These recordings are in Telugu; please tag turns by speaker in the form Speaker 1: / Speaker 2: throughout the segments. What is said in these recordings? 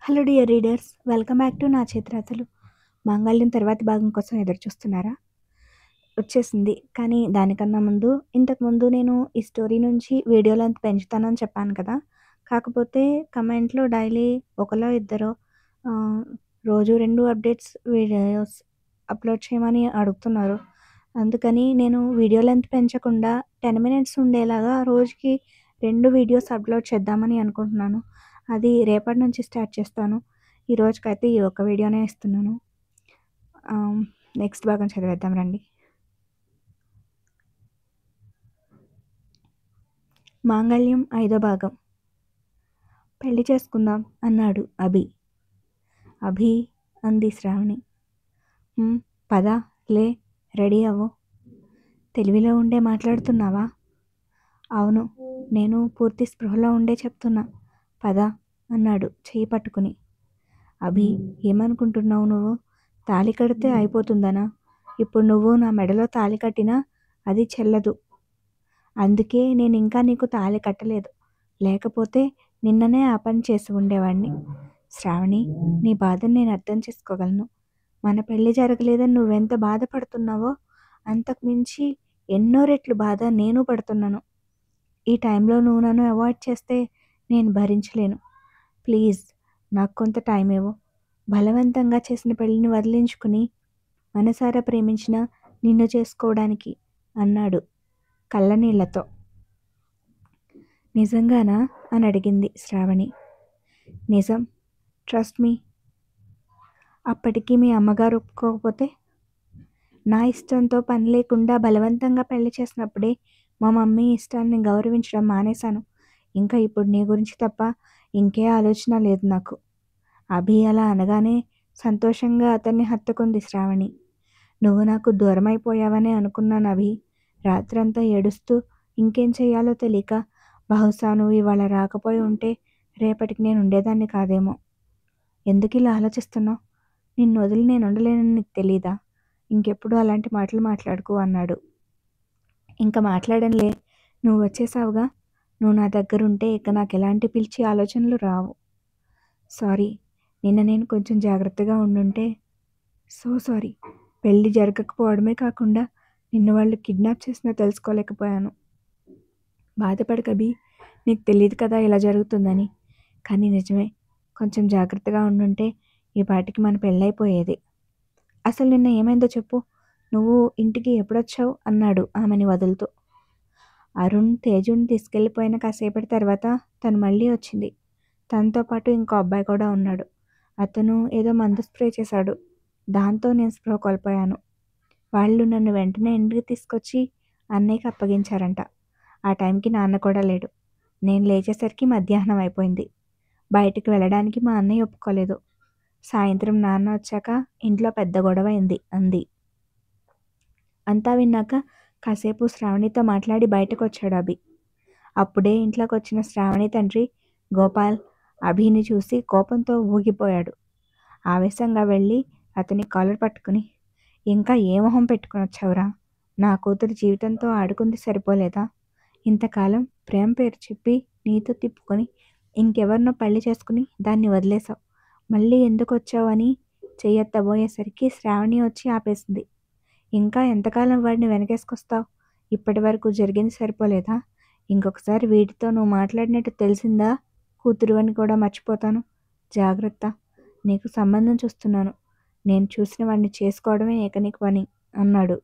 Speaker 1: Hello dear readers, welcome back to నా చేతిరాతలు. మాంగళ్యం తర్వాతి భాగం కోసం ఎదురు చూస్తున్నారా? వచ్చేసింది. కానీ దానికన్నా ముందు ఇంతకుముందు నేను ఈ స్టోరీ నుంచి వీడియో లెంత్ పెంచుతానని చెప్పాను కదా. కాకపోతే కమెంట్లో డైలీ ఒకలో ఇద్దరో రోజు 2 అప్డేట్స్ వీడియోస్ అప్లోడ్ చేయమని అడుగుతున్నారు. అందుకని నేను వీడియో లెంత్ పెంచకుండా 10 మినిట్స్ ఉండేలాగా రోజుకి 2 వీడియోస్ అప్లోడ్ చేద్దామని అనుకుంటున్నాను. అది రేపటి నుంచి స్టార్ట్ చేస్తాను. ఈ రోజుకైతే ఈ ఒక్క వీడియోనే ఇస్తున్నాను. నెక్స్ట్ భాగం చదివేద్దాం రండి. మాంగళ్యం 5వ భాగం. పెళ్లి చేసుకుందాం అన్నాడు అభి. అభి అంది శ్రావణి. పద, లే, రెడీ అవ్వు. తెలివిలో ఉండే మాట్లాడుతున్నావా? అవును, నేను పూర్తి స్పృహలో ఉండే చెప్తున్నా. పద అన్నాడు చెయ్యి పట్టుకుని. అభి, ఏమనుకుంటున్నావు నువ్వు? తాళి కడితే అయిపోతుందనా? ఇప్పుడు నువ్వు నా మెడలో తాళి కట్టినా అది చెల్లదు. అందుకే నేను ఇంకా నీకు తాళి కట్టలేదు. లేకపోతే నిన్ననే ఆ పని చేసి ఉండేవాడిని. శ్రావణి, నీ బాధను నేను అర్థం చేసుకోగలను. మన పెళ్లి జరగలేదని నువ్వెంత బాధపడుతున్నావో అంతకు మించి ఎన్నో రెట్లు బాధ నేను పడుతున్నాను. ఈ టైంలో నువ్వు నన్ను అవాయిడ్ చేస్తే నేను భరించలేను. ప్లీజ్ నాకు కొంత టైం ఇవ్వు. బలవంతంగా చేసిన పెళ్లిని వదిలించుకుని మనసారా ప్రేమించిన నిన్ను చేసుకోవడానికి అన్నాడు కళ్ళనీళ్లతో. నిజంగానా అని అడిగింది శ్రావణి. నిజం, ట్రస్ట్ మీ. అప్పటికి మీ అమ్మగారు ఒప్పుకోకపోతే? నా ఇష్టంతో పని లేకుండా బలవంతంగా పెళ్లి చేసినప్పుడే మా మమ్మీ ఇష్టాన్ని గౌరవించడం మానేశాను. ఇంకా ఇప్పుడు నీ గురించి తప్ప ఇంకే ఆలోచన లేదు నాకు. అభి అలా అనగానే సంతోషంగా అతన్ని హత్తుకుంది శ్రావణి. నువ్వు నాకు దూరమైపోయావనే అనుకున్నాను అభి. రాత్రంతా ఏడుస్తూ ఇంకేం చెయ్యాలో తెలియక, బహుశా నువ్వు ఇవాళ రాకపోయి ఉంటే రేపటికి నేను ఉండేదాన్ని కాదేమో. ఎందుకు ఇలా ఆలోచిస్తున్నావు? నిన్ను వదిలి నేను ఉండలేనని నీకు తెలీదా? ఇంకెప్పుడు అలాంటి మాటలు మాట్లాడుకో అన్నాడు. ఇంకా మాట్లాడనులే, నువ్వు వచ్చేసావుగా. నువ్వు నా దగ్గరుంటే ఇక నాకు ఎలాంటి పిలిచి ఆలోచనలు రావు. సారీ, నిన్న నేను కొంచెం జాగ్రత్తగా ఉండుంటే. So sorry. పెళ్ళి జరగకపోవడమే కాకుండా నిన్ను వాళ్ళు కిడ్నాప్ చేసినా తెలుసుకోలేకపోయాను. బాధపడకబి, నీకు తెలియదు కదా ఇలా జరుగుతుందని. కానీ నిజమే, కొంచెం జాగ్రత్తగా ఉండుంటే ఈ పాటికి మన పెళ్ళైపోయేది. అసలు నిన్న ఏమైందో చెప్పు. నువ్వు ఇంటికి ఎప్పుడొచ్చావు అన్నాడు ఆమెని వదులుతూ. అరుణ్ తేజుని తీసుకెళ్ళిపోయిన కాసేపటి తర్వాత తను మళ్ళీ వచ్చింది. తనతో పాటు ఇంకో అబ్బాయి కూడా ఉన్నాడు. అతను ఏదో మందు స్ప్రే చేశాడు. దాంతో నేను స్పృహ కోల్పోయాను. వాళ్ళు నన్ను వెంటనే ఇంటికి తీసుకొచ్చి అన్నయ్యకి అప్పగించారంట. ఆ టైంకి నాన్న కూడా లేడు. నేను లేచేసరికి మధ్యాహ్నం అయిపోయింది. బయటికి వెళ్ళడానికి మా అన్నయ్య ఒప్పుకోలేదు. సాయంత్రం నాన్న వచ్చాక ఇంట్లో పెద్ద గొడవ అయింది అంది. అంతా విన్నాక కాసేపు శ్రావణితో మాట్లాడి బయటకు వచ్చాడు అభి. అప్పుడే ఇంట్లోకి వచ్చిన శ్రావణి తండ్రి గోపాల్ అభిని చూసి కోపంతో ఊగిపోయాడు. ఆవేశంగా వెళ్ళి అతని కాలర్ పట్టుకుని, ఇంకా ఏ మొహం పెట్టుకుని వచ్చావురా? నా కూతురు జీవితంతో ఆడుకుంది సరిపోలేదా? ఇంతకాలం ప్రేమ పేరు చెప్పి నీతో తిప్పుకొని ఇంకెవరినో పెళ్లి చేసుకుని దాన్ని వదిలేశావు. మళ్ళీ ఎందుకు వచ్చావు అని చెయ్యెత్తబోయేసరికి శ్రావణి వచ్చి ఆపేసింది. ఇంకా ఎంతకాలం వాడిని వెనకేసుకొస్తావు? ఇప్పటి వరకు జరిగింది సరిపోలేదా? ఇంకొకసారి వీటితో నువ్వు మాట్లాడినట్టు తెలిసిందా కూతురు అని కూడా మర్చిపోతాను. జాగ్రత్త. నీకు సంబంధం చూస్తున్నాను. నేను చూసిన వాడిని చేసుకోవడమే ఏకైక పని అన్నాడు.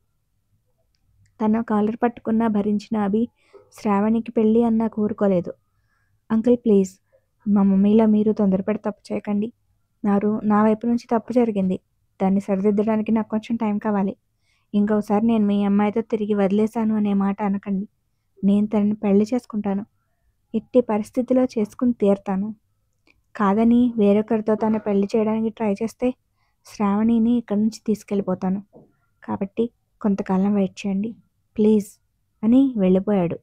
Speaker 1: తన కాలర్ పట్టుకున్నా భరించిన అభి శ్రావణికి పెళ్ళి అన్నా కూరుకోలేదు. అంకుల్ ప్లీజ్, మా మమ్మీలో మీరు తొందరపడి తప్పు చేయకండి. నా వైపు నుంచి తప్పు జరిగింది. దాన్ని సరిదిద్దడానికి నాకు కొంచెం టైం కావాలి. ఇంకోసారి నేను మీ అమ్మాయితో తిరిగి వదిలేశాను అనే మాట అనకండి. నేను తనని పెళ్లి చేసుకుంటాను. ఎట్టి పరిస్థితిలో చేసుకుని తీరుతాను. కాదని వేరొకరితో తను పెళ్లి చేయడానికి ట్రై చేస్తే శ్రావణిని ఇక్కడి నుంచి తీసుకెళ్ళిపోతాను. కాబట్టి కొంతకాలం వెయిట్ చేయండి ప్లీజ్ అని వెళ్ళిపోయాడు.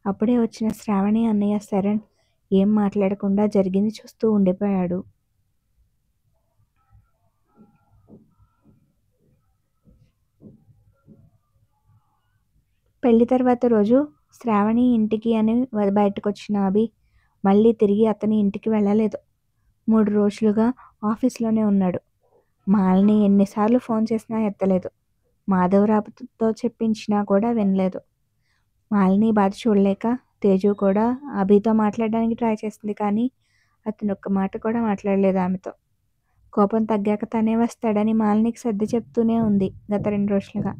Speaker 1: అప్పుడే వచ్చిన శ్రావణి అన్నయ్య శరణ్ ఏం మాట్లాడకుండా జరిగింది చూస్తూ ఉండిపోయాడు. పెళ్లి తర్వాత రోజు శ్రావణి ఇంటికి అని బయటకు వచ్చిన అభి మళ్ళీ తిరిగి అతని ఇంటికి వెళ్ళలేదు. 3 రోజులుగా ఆఫీస్లోనే ఉన్నాడు. మాలిని ఎన్నిసార్లు ఫోన్ చేసినా ఎత్తలేదు. మాధవరావుతో చెప్పించినా కూడా వినలేదు. మాలిని బాధ చూడలేక తేజు కూడా అభితో మాట్లాడడానికి ట్రై చేసింది, కానీ అతను ఒక్క మాట కూడా మాట్లాడలేదు ఆమెతో. కోపం తగ్గాక తనే వస్తాడని మాలినికి సర్ది చెప్తూనే ఉంది గత 2 రోజులుగా.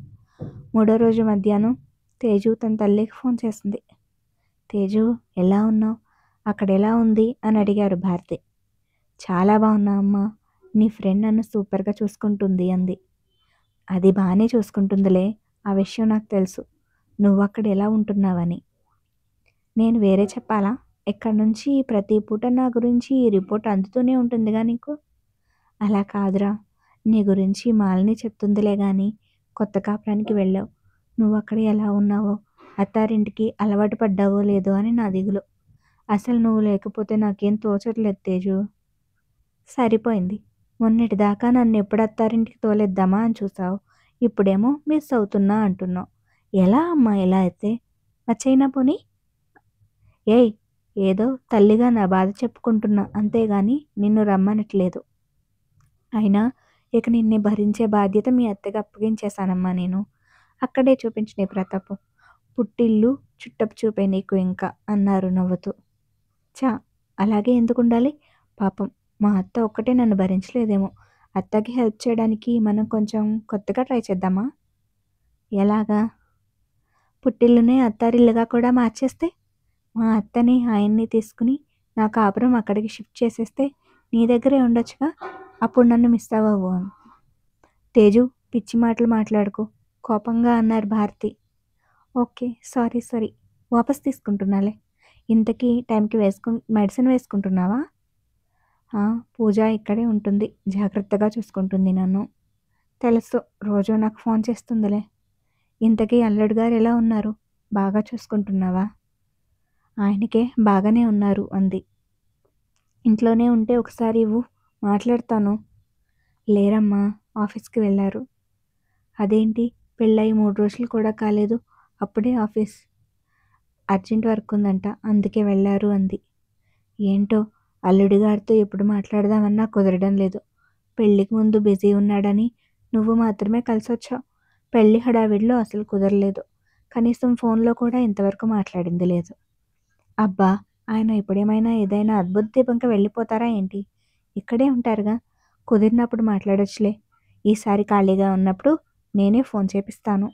Speaker 1: 3వ రోజు మధ్యాహ్నం తేజు తన తల్లికి ఫోన్ చేసింది. తేజు, ఎలా ఉన్నావు? అక్కడ ఎలా ఉంది అని అడిగారు భారతి. చాలా బాగున్నా అమ్మా, నీ ఫ్రెండ్ నన్ను సూపర్గా చూసుకుంటుంది అంది. అది బాగానే చూసుకుంటుందిలే, ఆ విషయం నాకు తెలుసు. నువ్వు అక్కడ ఎలా ఉంటున్నావని. నేను వేరే చెప్పాలా? ఎక్కడి నుంచి ప్రతి పూట నా గురించి ఈ రిపోర్ట్ అందుతూనే ఉంటుందిగా నీకు. అలా కాదురా, నీ గురించి మాలిని చెప్తుందిలే కానీ కొత్త కాపురానికి వెళ్ళావు. నువ్వు అక్కడ ఎలా ఉన్నావో, అత్తారింటికి అలవాటు పడ్డావో లేదో అని నా దిగులు. అసలు నువ్వు లేకపోతే నాకేం తోచట్లేదు తేజు. సరిపోయింది. మొన్నటిదాకా నన్ను ఎప్పుడు అత్తారింటికి తోలేద్దామా అని చూసావు. ఇప్పుడేమో మిస్ అవుతున్నా అంటున్నావు. ఎలా అమ్మా ఇలా అయితే? నచ్చైనా పోనీ. ఏయ్, ఏదో తల్లిగా నా బాధ చెప్పుకుంటున్నా అంతేగాని నిన్ను రమ్మనట్లేదు. అయినా ఇక నిన్ను భరించే బాధ్యత మీ అత్తకి అప్పగించేశానమ్మా నేను. అక్కడే చూపించు నీ ప్రతాపం. పుట్టిల్లు చుట్టపు చూపే నీకు ఇంకా అన్నారు నవ్వుతూ. చా, అలాగే ఎందుకు ఉండాలి? పాపం మా అత్త ఒక్కటే నన్ను భరించలేదేమో. అత్తకి హెల్ప్ చేయడానికి మనం కొంచెం కొత్తగా ట్రై చేద్దామా? ఎలాగా? పుట్టిల్లునే అత్తారిల్లుగా కూడా మార్చేస్తే, మా అత్తని ఆయన్ని తీసుకుని నా కాపురం అక్కడికి షిఫ్ట్ చేసేస్తే నీ దగ్గరే ఉండొచ్చుగా. అప్పుడు నన్ను మిస్ అవ్వవు అని. తేజు, పిచ్చి మాటలు మాట్లాడుకో, కోపంగా అన్నారు భారతి. ఓకే, సారీ, వాపస్ తీసుకుంటున్నాలే. ఇంతకీ టైంకి మెడిసిన్ వేసుకుంటున్నావా? పూజ ఇక్కడే ఉంటుంది, జాగ్రత్తగా చూసుకుంటుంది నన్ను. తెలుసు, రోజు నాకు ఫోన్ చేస్తుందిలే. ఇంతకీ అల్లుడు గారు ఎలా ఉన్నారు? బాగా చూసుకుంటున్నావా? ఆయనకే బాగానే ఉన్నారు అంది. ఇంట్లోనే ఉంటే ఒకసారి ఇవ్వు, మాట్లాడతాను. లేరమ్మా, ఆఫీస్కి వెళ్ళారు. అదేంటి, పెళ్ళయి 3 రోజులు కూడా కాలేదు, అప్పుడే ఆఫీస్? అర్జెంట్ వర్క్ ఉందంట, అందుకే వెళ్ళారు అంది. ఏంటో, అల్లుడి గారితో ఎప్పుడు మాట్లాడదామన్నా కుదరడం లేదు. పెళ్ళికి ముందు బిజీ ఉన్నాడని నువ్వు మాత్రమే కలిసొచ్చావు. పెళ్ళి హడావిడిలో అసలు కుదరలేదు. కనీసం ఫోన్లో కూడా ఇంతవరకు మాట్లాడింది లేదు. అబ్బా, ఆయన ఇప్పుడేమైనా ఏదైనా అద్భుత దీపంకి వెళ్ళిపోతారా ఏంటి? ఇక్కడే ఉంటారుగా, కుదిరినప్పుడు మాట్లాడొచ్చులే. ఈసారి ఖాళీగా ఉన్నప్పుడు నేనే ఫోన్ చేపిస్తాను.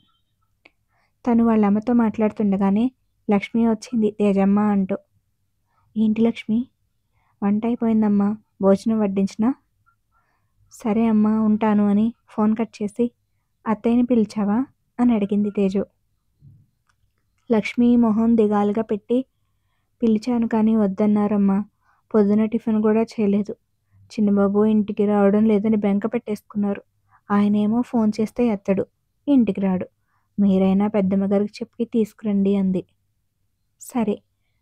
Speaker 1: తను వాళ్ళ అమ్మతో మాట్లాడుతుండగానే లక్ష్మి వచ్చింది తేజమ్మ అంటూ. ఏంటి లక్ష్మి? వంట అయిపోయిందమ్మా, భోజనం వడ్డించినా? సరే అమ్మా, ఉంటాను అని ఫోన్ కట్ చేసి, అత్తయ్యని పిలిచావా అని అడిగింది తేజు. లక్ష్మి మొహం దిగాలుగా పెట్టి, పిలిచాను కానీ వద్దన్నారమ్మా. పొద్దున టిఫిన్ కూడా చేయలేదు. చిన్నబాబు ఇంటికి రావడం లేదని బెంక పెట్టేసుకున్నారు. ఆయనేమో ఫోన్ చేస్తే ఎత్తడు, ఇంటికి రాడు. మీరైనా పెద్దమ్మగారికి చెప్పి తీసుకురండి అంది. సరే,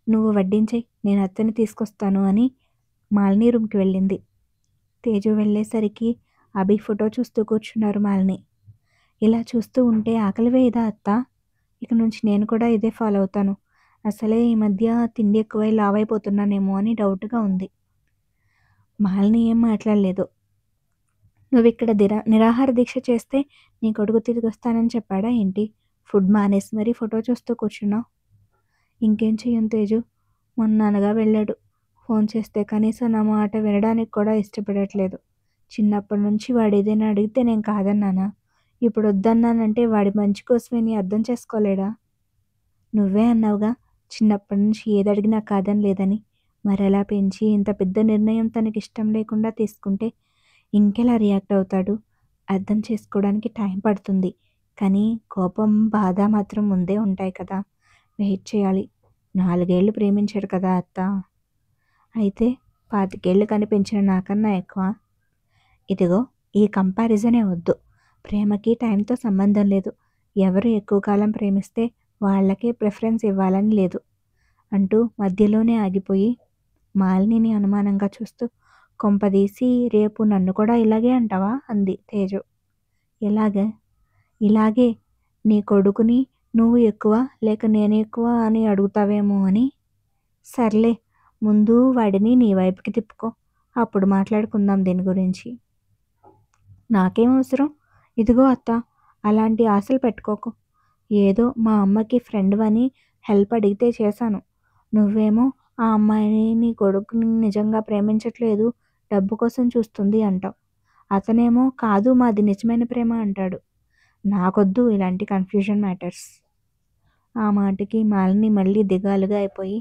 Speaker 1: నువ్వు వడ్డించేయి, నేను అత్తని తీసుకొస్తాను అని మాలిని రూమ్కి వెళ్ళింది. తేజు వెళ్ళేసరికి అభి ఫోటో చూస్తూ కూర్చున్నారు మాలిని. ఇలా చూస్తూ ఉంటే ఆకలి వేయదా అత్త? ఇక నుంచి నేను కూడా ఇదే ఫాలో అవుతాను. అసలే ఈ మధ్య తిండి ఎక్కువై లావైపోతున్నానేమో అని డౌట్గా ఉంది. మాలిని ఏం మాట్లాడలేదు. నువ్వు ఇక్కడ నిరాహార దీక్ష చేస్తే నీ కొడుకు తిరిగి వస్తానని చెప్పాడా ఏంటి? ఫుడ్ మానేసి మరీ ఫోటో చూస్తూ కూర్చున్నావు. ఇంకేం చెయ్యం తేజు, మొన్న అనగా వెళ్ళాడు. ఫోన్ చేస్తే కనీసం నా మాట వినడానికి కూడా ఇష్టపడట్లేదు. చిన్నప్పటి నుంచి వాడు ఏదైనా అడిగితే నేను కాదన్నానా? ఇప్పుడు వద్దన్నానంటే వాడి మంచి కోసమే నీ అర్థం చేసుకోలేడా? నువ్వే అన్నావుగా, చిన్నప్పటి నుంచి ఏది అడిగినా కాదని లేదని. మరెలా పెంచి ఇంత పెద్ద నిర్ణయం తనకి ఇష్టం లేకుండా తీసుకుంటే ఇంకెలా రియాక్ట్ అవుతాడు? అర్థం చేసుకోవడానికి టైం పడుతుంది, కానీ కోపం, బాధ మాత్రం ముందే ఉంటాయి కదా. వెయిట్ చేయాలి. 4 ఏళ్ళు ప్రేమించాడు కదా అత్త. అయితే 25 ఏళ్ళు కనిపించిన నాకన్నా ఎక్కువ. ఇదిగో, ఈ కంపారిజనే వద్దు. ప్రేమకి టైంతో సంబంధం లేదు. ఎవరు ఎక్కువ కాలం ప్రేమిస్తే వాళ్ళకే ప్రిఫరెన్స్ ఇవ్వాలని లేదు అంటూ మధ్యలోనే ఆగిపోయి మాలినిని అనుమానంగా చూస్తూ, కొంపదీసి రేపు నన్ను కూడా ఇలాగే అంటావా అంది తేజు. ఎలాగే? ఇలాగే. నీ కొడుకుని నువ్వు ఎక్కువ లేక నేను ఎక్కువ అని అడుగుతావేమో అని. సర్లే, ముందు వాడిని నీ వైపుకి తిప్పుకో. అప్పుడు మాట్లాడుకుందాం దీని గురించి. నాకేం అవసరం? ఇదిగో అత్త, అలాంటి ఆశలు పెట్టుకోకు. ఏదో మా అమ్మకి ఫ్రెండ్‌వని హెల్ప్ అడిగితే చేశాను. నువ్వేమో ఆ అమ్మాయిని నీ కొడుకుని నిజంగా ప్రేమించట్లేదు, డబ్బు కోసం చూస్తుంది అంటావు. అతనేమో కాదు మాది నిజమైన ప్రేమ అంటాడు. నాకొద్దు ఇలాంటి కన్‌ఫ్యూజన్ మ్యాటర్స్. ఆ మాటకి మాలిని మళ్ళీ దిగాలుగా అయిపోయి,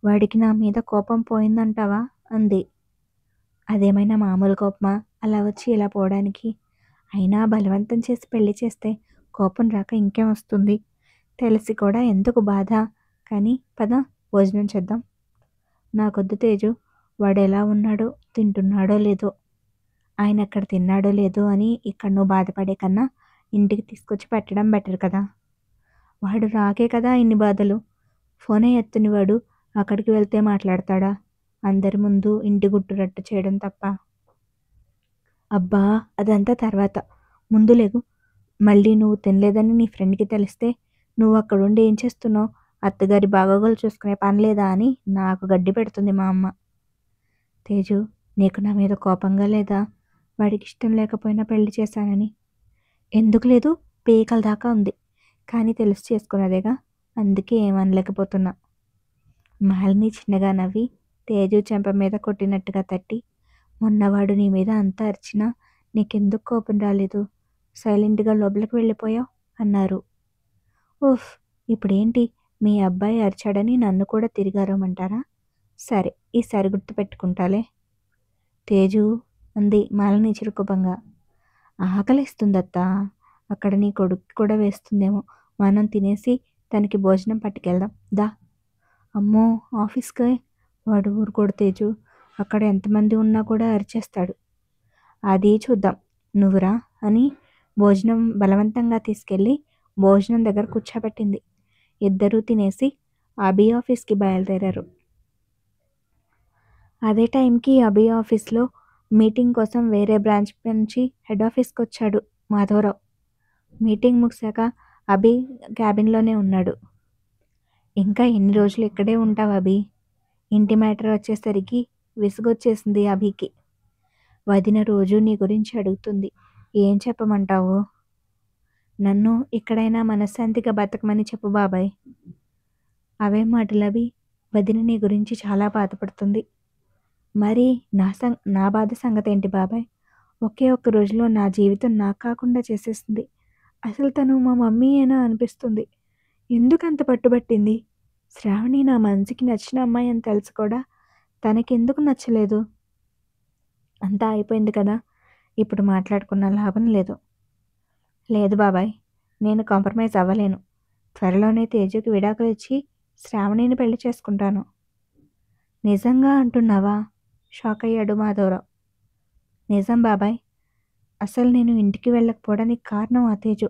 Speaker 1: వాడికి నా మీద కోపం పోయిందంటావా? అంది. అదేమైనా మామూలు కోపమా అలా వచ్చి ఇలా పోవడానికి? అయినా బలవంతం చేసి పెళ్లి చేస్తే కోపం రాక ఇంకేం వస్తుంది? తెలిసి కూడా ఎందుకు బాధ? కానీ పద, భోజనం చేద్దాం. నాకొద్దు తేజు. వాడెలా ఉన్నాడో, తింటున్నాడో లేదో, ఆయన అక్కడ తిన్నాడో లేదో అని ఇక్కడ నువ్వు బాధపడే కన్నా ఇంటికి తీసుకొచ్చి పెట్టడం బెటర్ కదా. వాడు రాకే కదా ఇన్ని బాధలు. ఫోనే ఎత్తని వాడు అక్కడికి వెళ్తే మాట్లాడతాడా? అందరి ముందు ఇంటి గుట్టు రట్టు చేయడం తప్ప. అబ్బా, అదంతా తర్వాత. ముందు లేగు. మళ్ళీ నువ్వు తినలేదని నీ ఫ్రెండ్కి తెలిస్తే నువ్వు అక్కడుండి ఏం చేస్తున్నావు, అత్తగారి బాగోగులు చూసుకునే పని లేదా అని నాకు గడ్డి పెడుతుంది మా అమ్మ. తేజు, నీకు నా మీద కోపంగా లేదా? వాడికి ఇష్టం లేకపోయినా పెళ్లి చేశానని. ఎందుకు లేదు? పీకల దాకా ఉంది. కానీ తెలిసి చేసుకున్నదేగా, అందుకే ఏమనలేకపోతున్నా. మాలిని చిన్నగా నవ్వి తేజు చెంప మీద కొట్టినట్టుగా తట్టి, మొన్నవాడు నీ మీద అంతా అరిచినా నీకెందుకు కోపం రాలేదు? సైలెంట్గా లోపలికి వెళ్ళిపోయావు అన్నారు. ఉఫ్, ఇప్పుడేంటి, మీ అబ్బాయి అరిచాడని నన్ను కూడా తిరిగి అరవమంటారా? సరే, ఈసారి గుర్తుపెట్టుకుంటాలే. తేజు, అంది మాలిని చురుకుబంగా. ఆకలిస్తుందత్తా. అక్కడ నీ కొడుకు కూడా వేస్తుందేమో. మనం తినేసి తనకి భోజనం పట్టుకెళ్దాం దా. అమ్మో, ఆఫీస్కి వాడు ఊరుకోడు తేజు. అక్కడ ఎంతమంది ఉన్నా కూడా అరిచేస్తాడు. అది చూద్దాం, నువ్వురా అని భోజనం బలవంతంగా తీసుకెళ్ళి భోజనం దగ్గర కూర్చోబెట్టింది. ఇద్దరూ తినేసి అభి ఆఫీస్కి బయలుదేరారు. అదే టైంకి అభి ఆఫీస్లో మీటింగ్ కోసం వేరే బ్రాంచ్ నుంచి హెడ్ ఆఫీస్కి వచ్చాడు మాధవరావు. మీటింగ్ ముగిశాక అభి క్యాబిన్లోనే ఉన్నాడు. ఇంకా ఎన్ని రోజులు ఇక్కడే ఉంటావు అభి? ఇంటి మ్యాటర్ వచ్చేసరికి విసుగొచ్చేసింది అభికి. వదిన రోజు నీ గురించి అడుగుతుంది. ఏం చెప్పమంటావు? నన్ను ఇక్కడైనా మనశ్శాంతిగా బతకమని చెప్పు బాబాయ్. అవే మాటలు అభి. వదిన నీ గురించి చాలా బాధపడుతుంది. మరి నా బాధ సంగతి ఏంటి బాబాయ్? ఒకే ఒక్క రోజులో నా జీవితం నాకు కాకుండా చేసేసింది. అసలు తను మా మమ్మీయేనా అనిపిస్తుంది. ఎందుకంత పట్టుబట్టింది? శ్రావణి నా మనసుకి నచ్చిన అమ్మాయి అని తెలుసు కూడా తనకెందుకు నచ్చలేదు? అంతా అయిపోయింది కదా, ఇప్పుడు మాట్లాడుకున్న లాభం లేదు. లేదు బాబాయ్, నేను కాంప్రమైజ్ అవ్వలేను. త్వరలోనే తేజుకి విడాకులు ఇచ్చి శ్రావణిని పెళ్లి చేసుకుంటాను. నిజంగా అంటున్నావా? షాక్ అయ్యాడు మాధవరావు. నిజం బాబాయ్. అసలు నేను ఇంటికి వెళ్ళకపోవడానికి కారణం ఆ తేజు.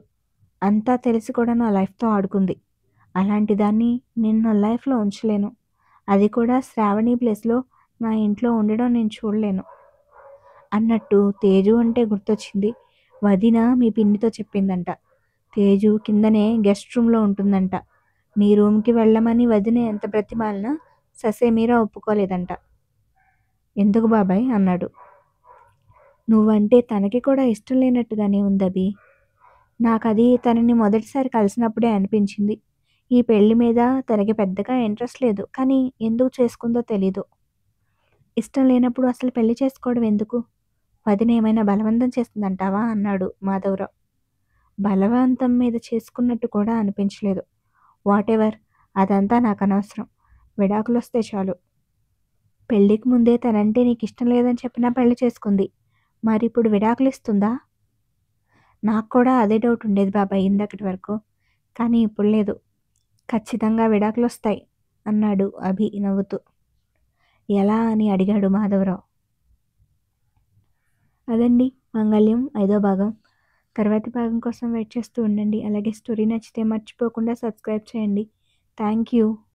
Speaker 1: అంతా తెలిసి కూడా నా లైఫ్తో ఆడుకుంది. అలాంటి దాన్ని నేను నా లైఫ్లో ఉంచలేను. అది కూడా శ్రావణి ప్లేస్లో నా ఇంట్లో ఉండడం నేను చూడలేను. అన్నట్టు తేజు అంటే గుర్తొచ్చింది. వదిన మీ పిన్నితో చెప్పిందంట. తేజు కిందనే గెస్ట్ రూమ్లో ఉంటుందంట. మీ రూమ్కి వెళ్ళమని వదిన ఎంత బ్రతిమాలినా ససేమీరా ఒప్పుకోలేదంట. ఎందుకు బాబాయ్ అన్నాడు. నువ్వంటే తనకి కూడా ఇష్టం లేనట్టుగానే ఉందబి. నాకది తనని మొదటిసారి కలిసినప్పుడే అనిపించింది. ఈ పెళ్లి మీద తనకి పెద్దగా ఇంట్రెస్ట్ లేదు. కానీ ఎందుకు చేసుకుందో తెలీదు. ఇష్టం లేనప్పుడు అసలు పెళ్లి చేసుకోవడం ఎందుకు? వదిన ఏమైనా బలవంతం చేస్తుందంటావా అన్నాడు మాధవరావు. బలవంతం మీద చేసుకున్నట్టు కూడా అనిపించలేదు. వాటెవర్, అదంతా నాకు అనవసరం. విడాకులు వస్తే చాలు. పెళ్ళికి ముందే తనంటే నీకు ఇష్టం లేదని చెప్పినా పెళ్లి చేసుకుంది. మరి ఇప్పుడు విడాకులు ఇస్తుందా? నాకు కూడా అదే డౌట్ ఉండేది బాబాయ్ ఇందకటి వరకు. కానీ ఇప్పుడు లేదు. ఖచ్చితంగా విడాకులు వస్తాయి అన్నాడు అభి నవ్వుతూ. ఎలా అని అడిగాడు మాధవరావు. అదండి మంగళ్యం 5వ భాగం. తర్వాతి భాగం కోసం వెయిట్ చేస్తూ ఉండండి. అలాగే స్టోరీ నచ్చితే మర్చిపోకుండా సబ్స్క్రైబ్ చేయండి. Thank you.